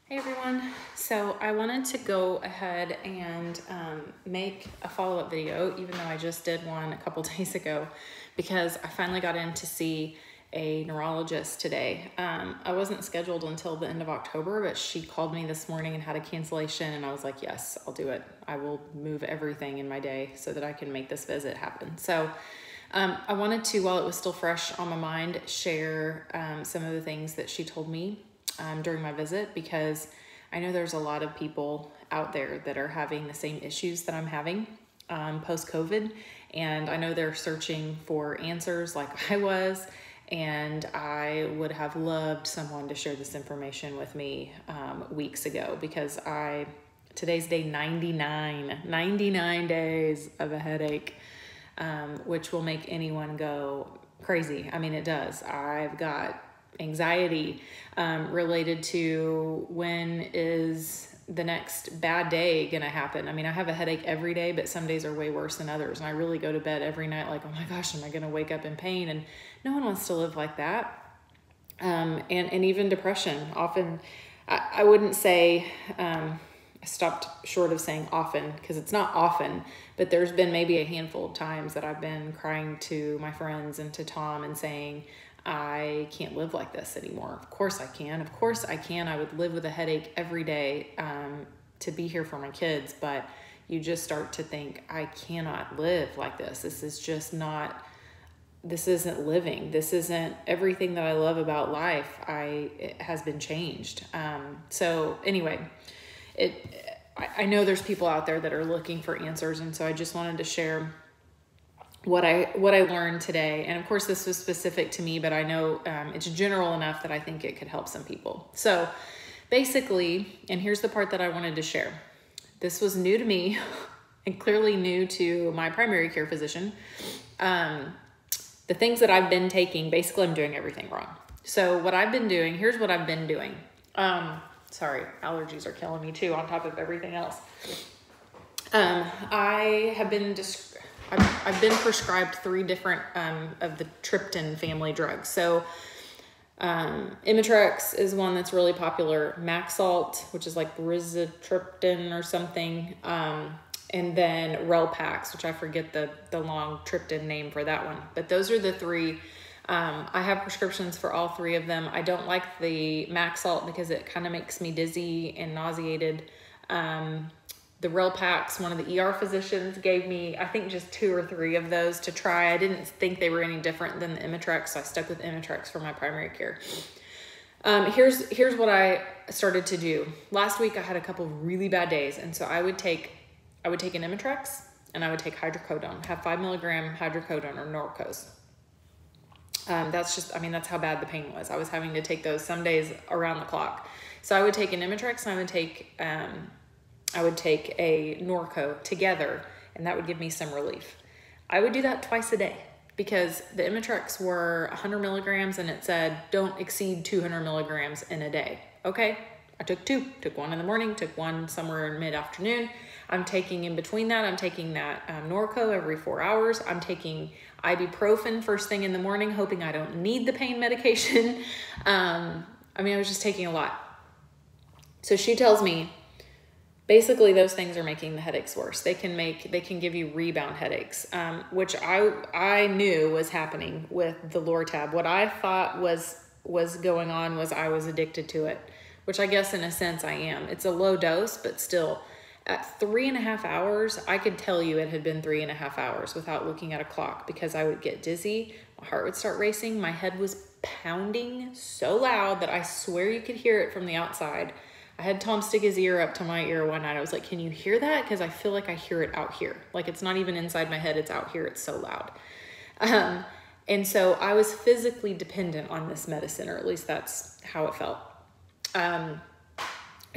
Hey everyone, so I wanted to go ahead and make a follow-up video, even though I just did one a couple days ago, because I finally got in to see a neurologist today. I wasn't scheduled until the end of October, but she called me this morning and had a cancellation, and I was like, yes, I'll do it. I will move everything in my day so that I can make this visit happen. So I wanted to, while it was still fresh on my mind, share some of the things that she told me during my visit, because I know there's a lot of people out there that are having the same issues that I'm having post-COVID, and I know they're searching for answers like I was, and I would have loved someone to share this information with me weeks ago, because today's day 99 days of a headache, which will make anyone go crazy. I mean, it does. I've got anxiety related to when is the next bad day gonna happen. I mean, I have a headache every day, but some days are way worse than others. And I really go to bed every night like, oh my gosh, am I gonna wake up in pain? And no one wants to live like that. And even depression. Often, I wouldn't say, I stopped short of saying often, because it's not often, but there's been maybe a handful of times that I've been crying to my friends and to Tom and saying, I can't live like this anymore. Of course I can. Of course I can. I would live with a headache every day to be here for my kids, but you just start to think, I cannot live like this. This isn't living. This isn't everything that I love about life. It has been changed. So anyway, I know there's people out there that are looking for answers, and so I just wanted to share what I learned today. And of course this was specific to me, but I know it's general enough that I think it could help some people. So basically, and here's the part that I wanted to share. This was new to me and clearly new to my primary care physician. The things that I've been taking, basically I'm doing everything wrong. So what I've been doing, here's what I've been doing. Sorry, allergies are killing me too on top of everything else. I've been prescribed 3 different of the triptan family drugs. So Imitrex is one that's really popular. Maxalt, which is like rizatriptan or something. And then Relpax, which I forget the long triptan name for that one. But those are the 3. I have prescriptions for all 3 of them. I don't like the Maxalt because it kind of makes me dizzy and nauseated. The Relpax, one of the ER physicians gave me, I think, just 2 or 3 of those to try. I didn't think they were any different than the Imitrex, so I stuck with Imitrex for my primary care. Here's what I started to do. Last week I had a couple of really bad days, and so I would take an Imitrex and I would take hydrocodone, have 5 milligram hydrocodone or Norcos. That's how bad the pain was. I was having to take those some days around the clock. So I would take an Imitrex and I would take a Norco together, and that would give me some relief. I would do that twice a day because the Imitrex were 100 milligrams and it said don't exceed 200 milligrams in a day. Okay, I took 2, took 1 in the morning, took 1 somewhere in mid-afternoon. I'm taking in between that, I'm taking that Norco every 4 hours. I'm taking ibuprofen first thing in the morning, hoping I don't need the pain medication. I was just taking a lot. So she tells me, basically, those things are making the headaches worse. They can give you rebound headaches, which I knew was happening with the Lortab. What I thought was going on was I was addicted to it, which I guess in a sense I am. It's a low dose, but still, at 3.5 hours, I could tell you it had been 3.5 hours without looking at a clock, because I would get dizzy, my heart would start racing, my head was pounding so loud that I swear you could hear it from the outside. I had Tom stick his ear up to my ear one night. I was like, can you hear that? Because I feel like I hear it out here. Like it's not even inside my head, it's out here. It's so loud. And so I was physically dependent on this medicine, or at least that's how it felt.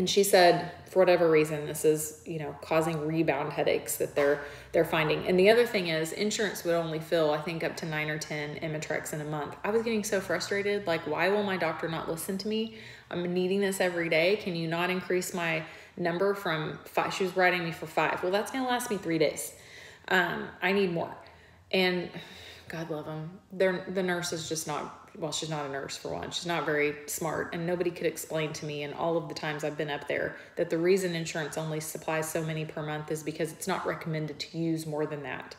And she said, for whatever reason, this is, causing rebound headaches that they're finding. And the other thing is, insurance would only fill, I think, up to 9 or 10 Imitrex in a month. I was getting so frustrated. Like, why will my doctor not listen to me? I'm needing this every day. Can you not increase my number from 5? She was writing me for 5. Well, that's going to last me 3 days. I need more. And God love them. The nurse is just not well, she's not a nurse for one. She's not very smart, and nobody could explain to me in all of the times I've been up there that the reason insurance only supplies so many per month is because it's not recommended to use more than that.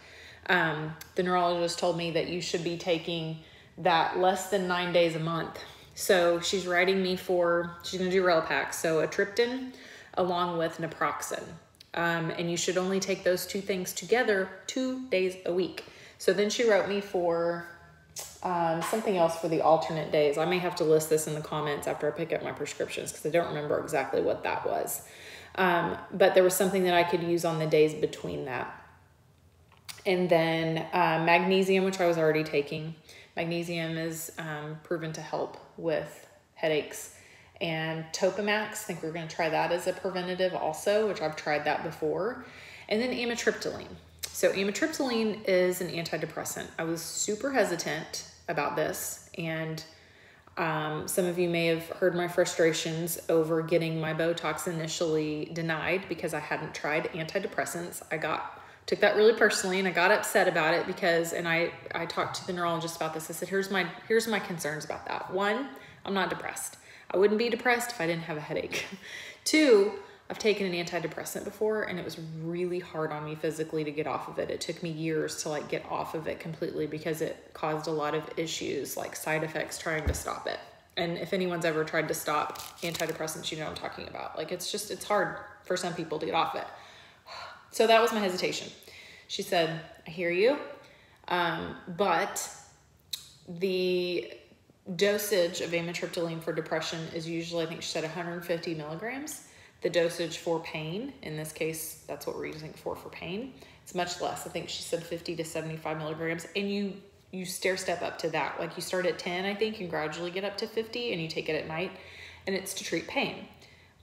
The neurologist told me that you should be taking that less than 9 days a month. So she's writing me for, she's gonna do Relpac, so a triptan along with naproxen. And you should only take those two things together 2 days a week. So then she wrote me for something else for the alternate days. I may have to list this in the comments after I pick up my prescriptions because I don't remember exactly what that was. But there was something that I could use on the days between that. And then magnesium, which I was already taking. Magnesium is proven to help with headaches. And Topamax, I think we're going to try that as a preventative also, which I've tried that before. And then amitriptyline. So amitriptyline is an antidepressant. I was super hesitant about this, and some of you may have heard my frustrations over getting my Botox initially denied because I hadn't tried antidepressants. Took that really personally, and I got upset about it because, and I talked to the neurologist about this. I said, here's my concerns about that. One, I'm not depressed. I wouldn't be depressed if I didn't have a headache. Two, I've taken an antidepressant before, and it was really hard on me physically to get off of it. It took me years to get off of it completely because it caused a lot of issues, like side effects trying to stop it. And if anyone's ever tried to stop antidepressants, you know what I'm talking about. It's hard for some people to get off it. So that was my hesitation. She said, I hear you, but the dosage of amitriptyline for depression is usually, I think she said 150 milligrams. The dosage for pain, in this case, that's what we're using for pain. It's much less. I think she said 50 to 75 milligrams. And you stair step up to that. You start at 10, I think, and gradually get up to 50, and you take it at night, and it's to treat pain.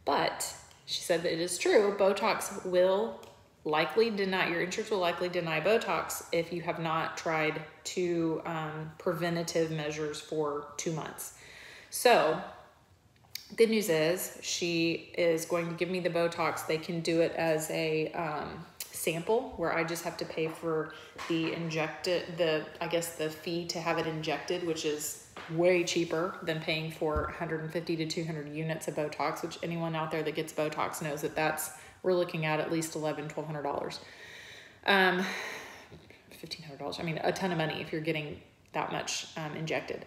But she said that it is true. Botox will likely deny, your insurance will likely deny Botox if you have not tried two preventative measures for 2 months. So good news is she is going to give me the Botox. They can do it as a sample where I just have to pay for the the fee to have it injected, which is way cheaper than paying for 150 to 200 units of Botox, which anyone out there that gets Botox knows that we're looking at least $1,100, $1,200. $1,500. I mean, a ton of money if you're getting that much injected.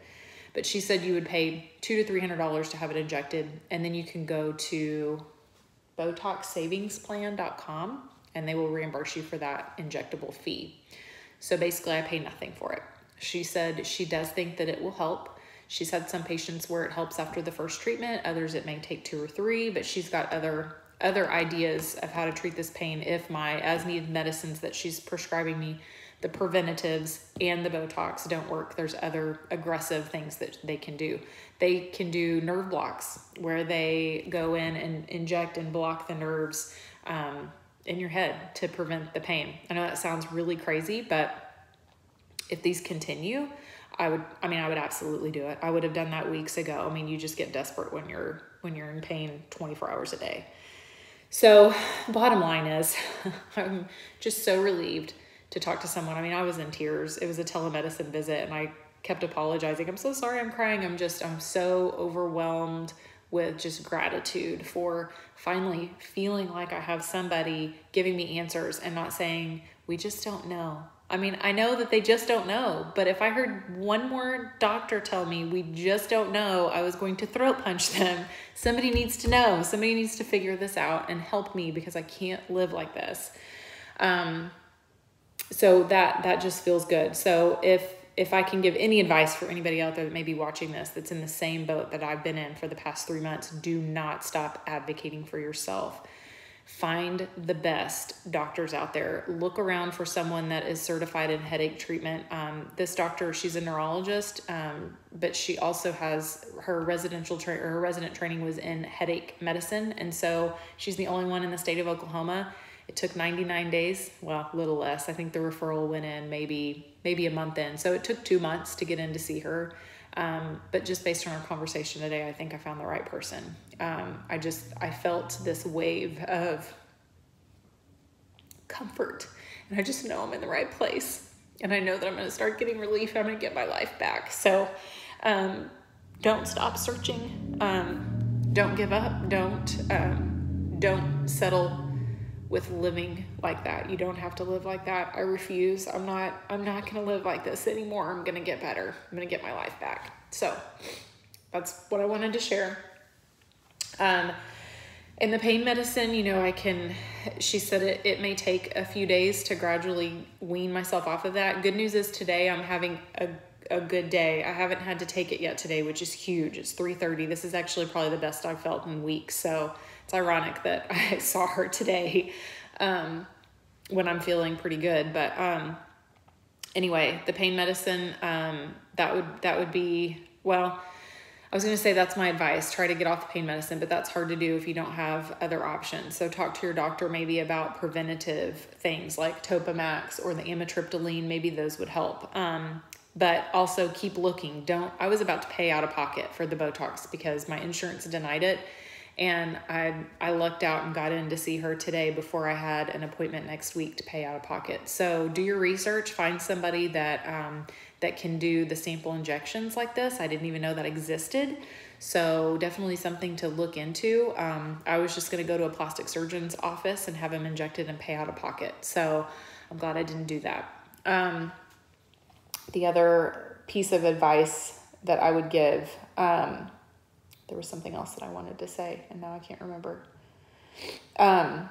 But she said you would pay $200 to $300 to have it injected, and then you can go to BotoxSavingsPlan.com, and they will reimburse you for that injectable fee. So basically, I pay nothing for it. She said she does think that it will help. She's had some patients where it helps after the first treatment, others it may take 2 or 3, but she's got other ideas of how to treat this pain if my as-needed medicines that she's prescribing me, the preventatives and the Botox, don't work. There's other aggressive things that they can do. They can do nerve blocks where they go in and inject and block the nerves in your head to prevent the pain. I know that sounds really crazy, but if these continue, I would absolutely do it. I would have done that weeks ago. I mean, you just get desperate when you're in pain 24 hours a day. So bottom line is I'm just so relieved to talk to someone. I mean, I was in tears. It was a telemedicine visit, and I kept apologizing. I'm so sorry, I'm crying. I'm so overwhelmed with just gratitude for finally feeling like I have somebody giving me answers and not saying, we just don't know. I mean, I know that they just don't know, but if I heard one more doctor tell me we just don't know, I was going to throat punch them. Somebody needs to know. Somebody needs to figure this out and help me because I can't live like this. So that just feels good. So if I can give any advice for anybody out there that may be watching this that's in the same boat that I've been in for the past 3 months, do not stop advocating for yourself. Find the best doctors out there. Look around for someone that is certified in headache treatment. This doctor, she's a neurologist, but she also has her resident training was in headache medicine. And so she's the only one in the state of Oklahoma. It took 99 days, well, a little less. I think the referral went in maybe a month in. So it took 2 months to get in to see her. But just based on our conversation today, I think I found the right person. I felt this wave of comfort, and I just know I'm in the right place. And I know that I'm going to start getting relief. I'm going to get my life back. So Don't stop searching. Don't give up. Don't settle with living like that. You don't have to live like that. I refuse. I'm not going to live like this anymore. I'm going to get better. I'm going to get my life back. So that's what I wanted to share. And the pain medicine, you know, she said it may take a few days to gradually wean myself off of that. Good news is today I'm having a good day. I haven't had to take it yet today, which is huge. It's 3:30. This is actually probably the best I've felt in weeks. So it's ironic that I saw her today, when I'm feeling pretty good. But, anyway, the pain medicine, that would be, well, I was going to say that's my advice. Try to get off the pain medicine, but that's hard to do if you don't have other options. So talk to your doctor maybe about preventative things like Topamax or the amitriptyline. Maybe those would help. But also keep looking. I was about to pay out of pocket for the Botox because my insurance denied it. And I lucked out and got in to see her today before I had an appointment next week to pay out of pocket. So do your research, find somebody that can do the sample injections like this. I didn't even know that existed. So definitely something to look into. I was just going to go to a plastic surgeon's office and have him injected and pay out of pocket. So I'm glad I didn't do that. The other piece of advice that I would give, there was something else that I wanted to say, and now I can't remember. But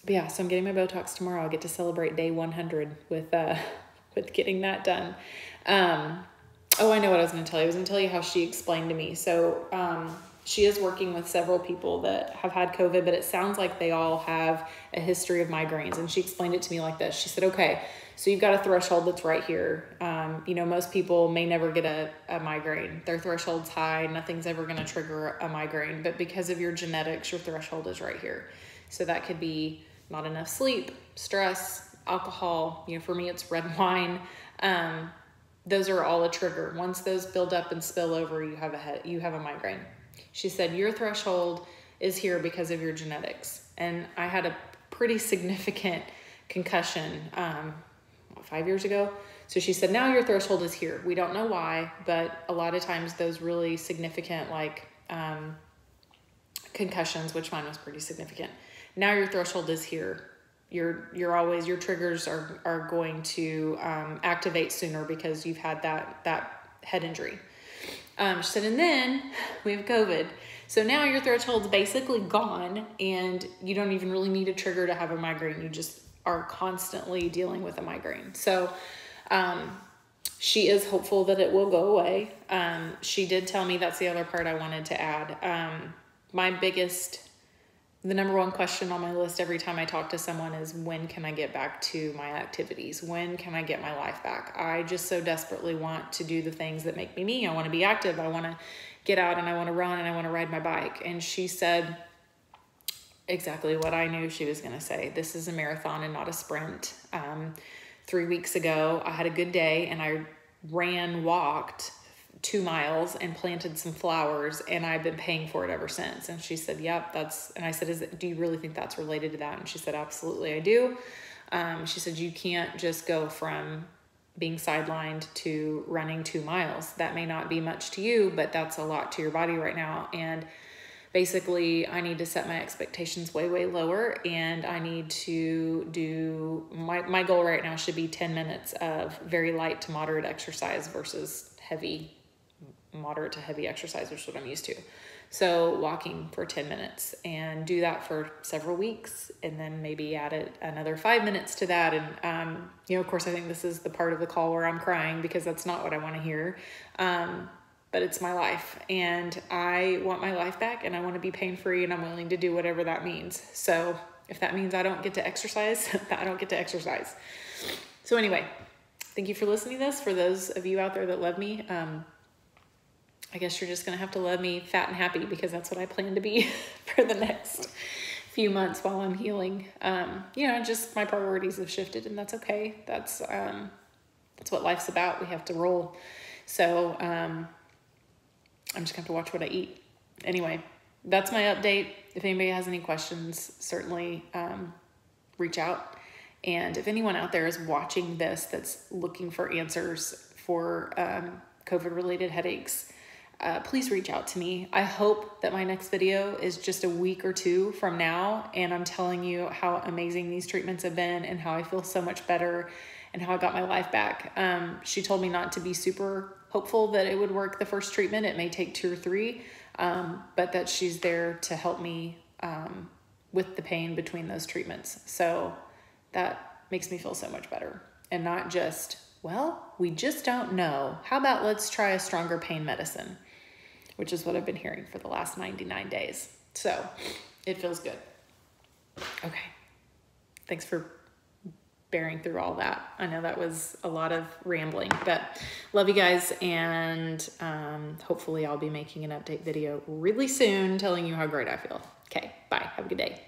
yeah, so I'm getting my Botox tomorrow. I'll get to celebrate day 100 with getting that done. Oh, I know what I was going to tell you. I was going to tell you how she explained to me. So she is working with several people that have had COVID, but it sounds like they all have a history of migraines. And she explained it to me like this. She said, okay, so you've got a threshold that's right here. You know, most people may never get a migraine. Their threshold's high. Nothing's ever going to trigger a migraine. But because of your genetics, your threshold is right here. So that could be not enough sleep, stress, alcohol. You know, for me, it's red wine. Those are all a trigger. Once those build up and spill over, you have a migraine. She said, your threshold is here because of your genetics. And I had a pretty significant concussion 5 years ago. So she said, now your threshold is here. We don't know why, but a lot of times those really significant, like concussions, which mine was pretty significant. Now your threshold is here. Your triggers are going to activate sooner because you've had that head injury. She said, and then we have COVID. So now your threshold's basically gone and you don't even really need a trigger to have a migraine. You just are constantly dealing with a migraine. So she is hopeful that it will go away. She did tell me, that's the other part I wanted to add. The number one question on my list every time I talk to someone is, when can I get back to my activities? When can I get my life back? I just so desperately want to do the things that make me me. I want to be active. I want to get out and I want to run and I want to ride my bike. And she said exactly what I knew she was going to say. This is a marathon and not a sprint. 3 weeks ago, I had a good day and I walked 2 miles and planted some flowers, and I've been paying for it ever since. And she said, yep, and I said, do you really think that's related to that? And she said, absolutely, I do. She said, you can't just go from being sidelined to running 2 miles. That may not be much to you, but that's a lot to your body right now. And basically I need to set my expectations way, way lower. And I need to do, my goal right now should be 10 minutes of very light to moderate exercise versus moderate to heavy exercise, which is what I'm used to. So walking for 10 minutes and do that for several weeks, and then maybe add another 5 minutes to that. And, of course, I think this is the part of the call where I'm crying because that's not what I want to hear. But it's my life and I want my life back and I want to be pain-free, and I'm willing to do whatever that means. So if that means I don't get to exercise, I don't get to exercise. So anyway, thank you for listening to this. For those of you out there that love me, I guess you're just going to have to love me fat and happy, because that's what I plan to be for the next few months while I'm healing. Just my priorities have shifted, and that's okay. That's what life's about. We have to roll. So I'm just going to have to watch what I eat. Anyway, that's my update. If anybody has any questions, certainly reach out. And if anyone out there is watching this that's looking for answers for COVID-related headaches, please reach out to me. I hope that my next video is just a week or two from now, and I'm telling you how amazing these treatments have been and how I feel so much better and how I got my life back. She told me not to be super hopeful that it would work the first treatment. It may take 2 or 3, but that she's there to help me with the pain between those treatments. So that makes me feel so much better, and not just, well, we just don't know. How about let's try a stronger pain medicine, which is what I've been hearing for the last 99 days. So it feels good. Okay. Thanks for bearing through all that. I know that was a lot of rambling, but love you guys. And hopefully I'll be making an update video really soon telling you how great I feel. Okay, bye. Have a good day.